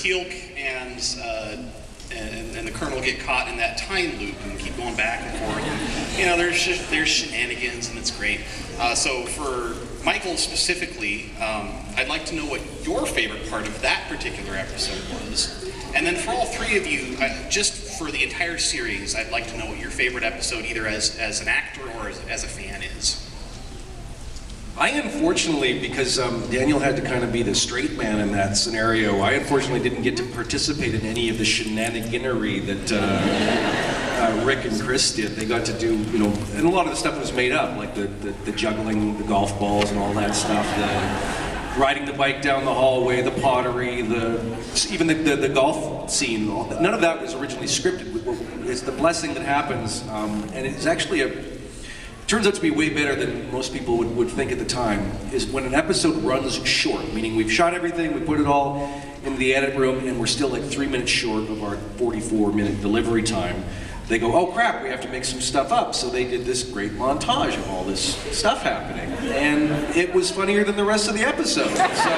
Teal'c and the Colonel get caught in that time loop and keep going back and forth. And, you know, there's shenanigans, and it's great. So for Michael specifically, I'd like to know what your favorite part of that particular episode was. And then for all three of you, just for the entire series, I'd like to know what your favorite episode, either as an actor or as a fan, is. I unfortunately, because Daniel had to kind of be the straight man in that scenario, I unfortunately didn't get to participate in any of the shenaniganery that Rick and Chris did. They got to do, you know, and a lot of the stuff was made up, like the juggling, the golf balls and all that stuff, the riding the bike down the hallway, the pottery, even the golf scene. None of that was originally scripted. It's the blessing that happens, and it's actually turns out to be way better than most people would think at the time, is when an episode runs short, meaning we've shot everything, we put it all in the edit room, and we're still like 3 minutes short of our 44-minute delivery time. They go, oh crap, we have to make some stuff up. So they did this great montage of all this stuff happening. And it was funnier than the rest of the episode. So,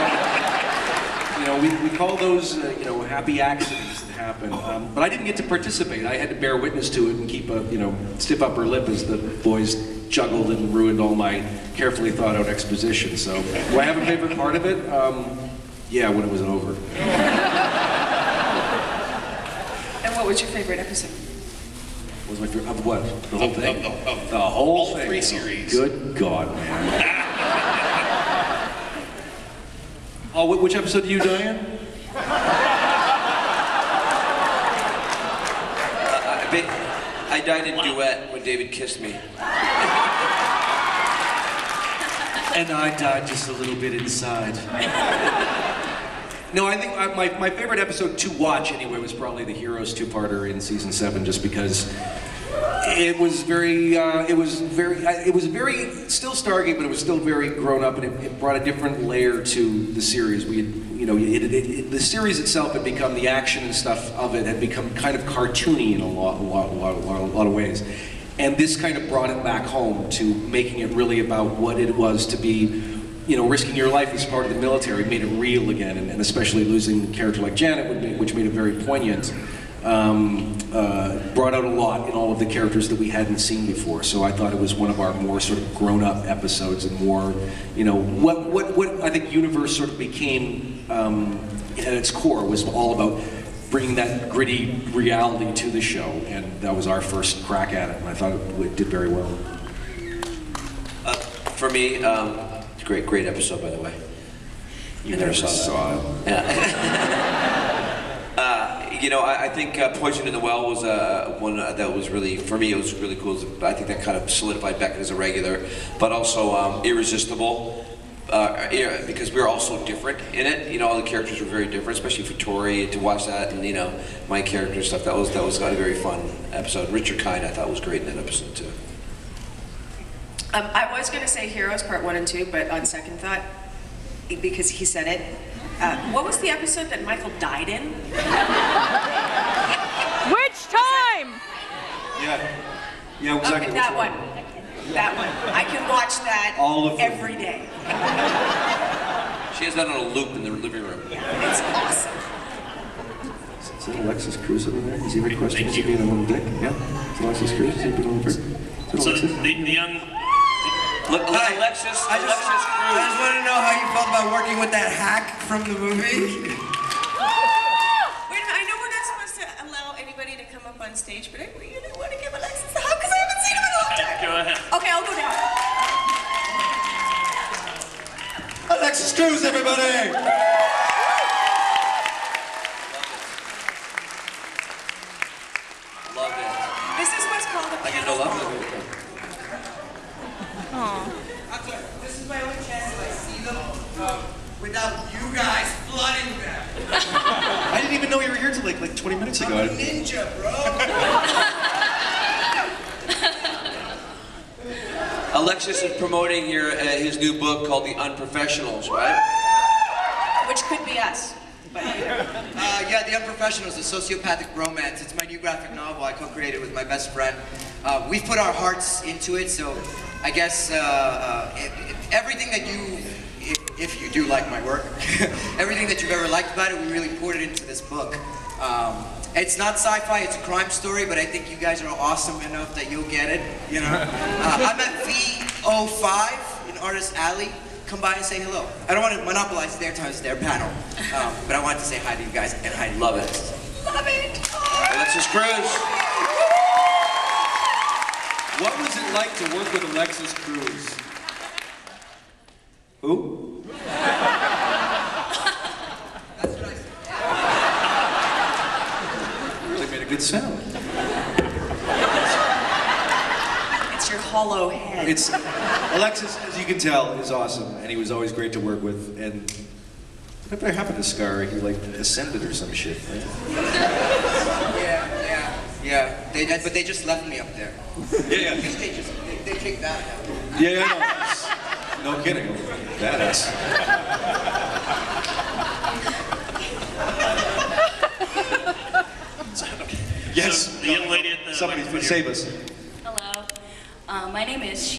you know, we call those, you know, happy accidents that happen. But I didn't get to participate. I had to bear witness to it and keep a, you know, stiff upper lip as the boys juggled and ruined all my carefully thought out exposition. So, do I have a favorite part of it? Yeah, when it was over. And what was your favorite episode? What was my favorite? Of what? The whole thing? The whole all thing. 3 series. Good God, man. Oh, which episode are you, Diane? I died in duet when David kissed me. And I died just a little bit inside. No, I think my favorite episode to watch anyway was probably the Heroes two-parter in season 7, just because it was very, still Stargate, but it was still very grown up, and it brought a different layer to the series. We had, you know, the series itself had become, the action and stuff of it had become kind of cartoony in a lot of ways. And this kind of brought it back home to making it really about what it was to be, you know, risking your life as part of the military, made it real again, and especially losing a character like Janet, which made it very poignant, brought out a lot in all of the characters that we hadn't seen before. So I thought it was one of our more sort of grown-up episodes, and more, you know, what I think Universe sort of became at its core was all about bringing that gritty reality to the show, and that was our first crack at it, and I thought it did very well. For me, it's a great episode, by the way. You never saw it. Yeah. You know, I think Poison in the Well was one that was really, for me, it was really cool. I think that kind of solidified Beckett as a regular, but also Irresistible. Because we were all so different in it, you know, all the characters were very different, especially for Tori, to watch that, and you know, my character stuff. That was a very fun episode. Richard Kind, I thought, was great in that episode too. I was going to say Heroes Part 1 and 2, but on second thought, because he said it, what was the episode that Michael died in? Which time? Yeah, exactly. Okay, that one. That one. I can watch that every day. She has that on a loop in the living room. It's awesome. Is that Alexis Cruz over there? Is he requesting to be in a little dick? Yeah? Is Alexis Cruz? Is he being a little prick? So the young... Look, Alexis Cruz. I just want to know how you felt about working with that hack from the movie. Wait a minute, I know we're not supposed to allow anybody to come up on stage, but I really want to give Alexis a hug because I haven't seen him in a long time. Go ahead. Okay, I'll go down. Alexis Cruz, everybody! Love it. This is what's called a I get panel. no love. This is my only chance to see them without you guys flooding them. I didn't even know you were here till like 20 minutes ago. I'm a ninja, bro. Alexis is promoting here his new book called The Unprofessionals, right? Which could be us. But Yeah, The Unprofessionals, a sociopathic romance. It's my new graphic novel I co-created with my best friend. We've put our hearts into it, so I guess everything that you if you do like my work. Everything that you've ever liked about it, we really poured it into this book. It's not sci-fi, it's a crime story, but I think you guys are awesome enough that you'll get it, you know? I'm at V05 in Artist Alley. Come by and say hello. I don't want to monopolize their time, it's their panel. But I wanted to say hi to you guys, and I love it. Love it! Alexis Cruz. What was it like to work with Alexis Cruz? Who? That's what I said. They made a good sound. It's your hollow head. It's Alexis, as you can tell, is awesome, and he was always great to work with. And whatever happened to Scar? He like ascended or some shit. Right? Yeah. But they just left me up there. Yeah. They kicked that out. Yeah. No kidding. Badass. Yes. So the young lady at the Somebody microphone save here. us. Hello. My name is